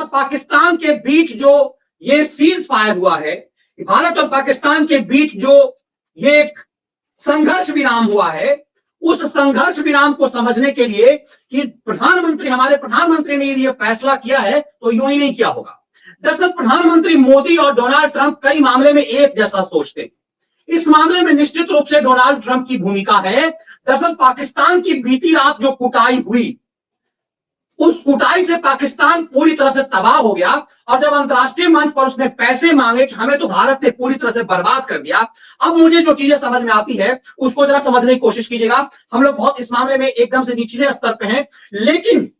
और पाकिस्तान के बीच जो ये सीज फायर हुआ है, भारत और पाकिस्तान के बीच जो ये एक संघर्ष विराम हुआ है, उस संघर्ष विराम को समझने के लिए कि हमारे प्रधानमंत्री ने यह फैसला किया है तो यूं ही नहीं किया होगा। दरअसल प्रधानमंत्री मोदी और डोनाल्ड ट्रंप कई मामले में एक जैसा सोचते हैं। इस मामले में निश्चित रूप से डोनाल्ड ट्रंप की भूमिका है। दरअसल पाकिस्तान की बीती रात जो कुटाई हुई, उस कुटाई से पाकिस्तान पूरी तरह से तबाह हो गया। और जब अंतर्राष्ट्रीय मंच पर उसने पैसे मांगे कि हमें तो भारत ने पूरी तरह से बर्बाद कर दिया, अब मुझे जो चीजें समझ में आती है उसको जरा समझने की कोशिश कीजिएगा। हम लोग बहुत इस मामले में एकदम से निचले स्तर पे हैं, लेकिन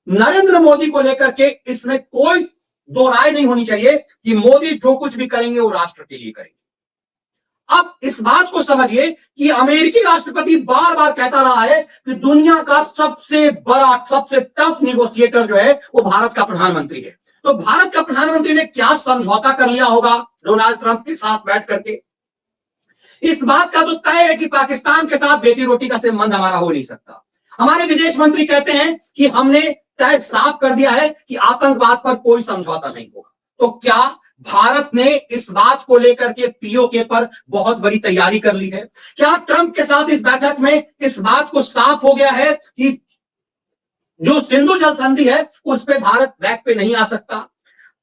नरेंद्र मोदी को लेकर के इसमें कोई दो राय नहीं होनी चाहिए कि मोदी जो कुछ भी करेंगे वो राष्ट्र के लिए करेंगे। अब इस बात को समझिए कि अमेरिकी राष्ट्रपति बार बार कहता रहा है कि दुनिया का सबसे बड़ा, सबसे टफ निगोशिएटर जो है वो भारत का प्रधानमंत्री है। तो भारत का प्रधानमंत्री ने क्या समझौता कर लिया होगा डोनाल्ड ट्रंप के साथ बैठ करके? इस बात का तो तय है कि पाकिस्तान के साथ बेटी रोटी का संबंध हमारा हो नहीं सकता। हमारे विदेश मंत्री कहते हैं कि हमने तय साफ कर दिया है कि आतंकवाद पर कोई समझौता नहीं होगा। तो क्या भारत ने इस बात को लेकर के पीओके पर बहुत बड़ी तैयारी कर ली है? क्या ट्रंप के साथ इस बैठक में इस बात को साफ हो गया है कि जो सिंधु जल संधि है उस पे भारत बैक पे नहीं आ सकता?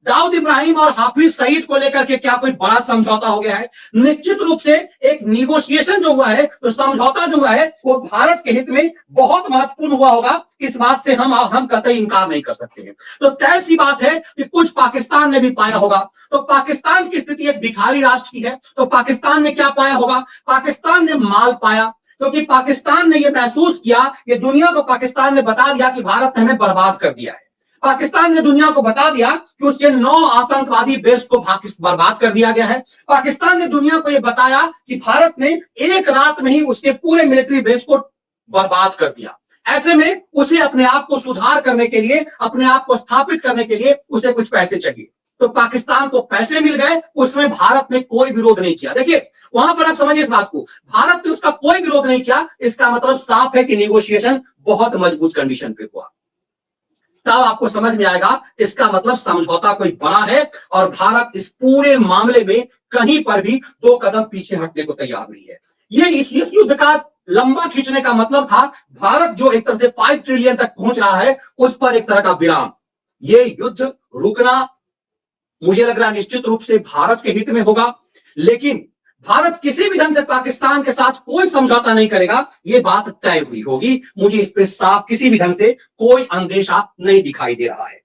दाऊद इब्राहिम और हाफिज सईद को लेकर के क्या कोई बड़ा समझौता हो गया है? निश्चित रूप से एक निगोशिएशन जो हुआ है, तो समझौता जो हुआ है वो भारत के हित में बहुत महत्वपूर्ण हुआ होगा। इस बात से हम कतई इंकार नहीं कर सकते हैं। तो तय सी बात है कि कुछ पाकिस्तान ने भी पाया होगा। तो पाकिस्तान की स्थिति एक भिखारी राष्ट्र की है, तो पाकिस्तान ने क्या पाया होगा? पाकिस्तान ने माल पाया, क्योंकि पाकिस्तान ने यह महसूस किया कि दुनिया को पाकिस्तान ने बता दिया कि भारत ने हमें बर्बाद कर दिया है। पाकिस्तान ने दुनिया को बता दिया कि उसके 9 आतंकवादी बेस को बर्बाद कर दिया गया है। पाकिस्तान ने दुनिया को यह बताया कि भारत ने एक रात में ही उसके पूरे मिलिट्री बेस को बर्बाद कर दिया। ऐसे में उसे अपने आप को सुधार करने के लिए, अपने आप को स्थापित करने के लिए उसे कुछ पैसे चाहिए। तो पाकिस्तान को पैसे मिल गए, उसमें भारत ने कोई विरोध नहीं किया। देखिए वहां पर आप समझिए इस बात को, भारत ने उसका कोई विरोध नहीं किया। इसका मतलब साफ है कि नेगोशिएशन बहुत मजबूत कंडीशन पे हुआ। तब आपको समझ में आएगा इसका मतलब समझौता कोई बड़ा है और भारत इस पूरे मामले में कहीं पर भी 2 कदम पीछे हटने को तैयार नहीं है। ये इस युद्ध का लंबा खींचने का मतलब था भारत जो एक तरह से 5 ट्रिलियन तक पहुंच रहा है उस पर एक तरह का विराम। ये युद्ध रुकना मुझे लग रहा है निश्चित रूप से भारत के हित में होगा, लेकिन भारत किसी भी ढंग से पाकिस्तान के साथ कोई समझौता नहीं करेगा, यह बात तय हुई होगी। मुझे इस पर साफ किसी भी ढंग से कोई अंदेशा नहीं दिखाई दे रहा है।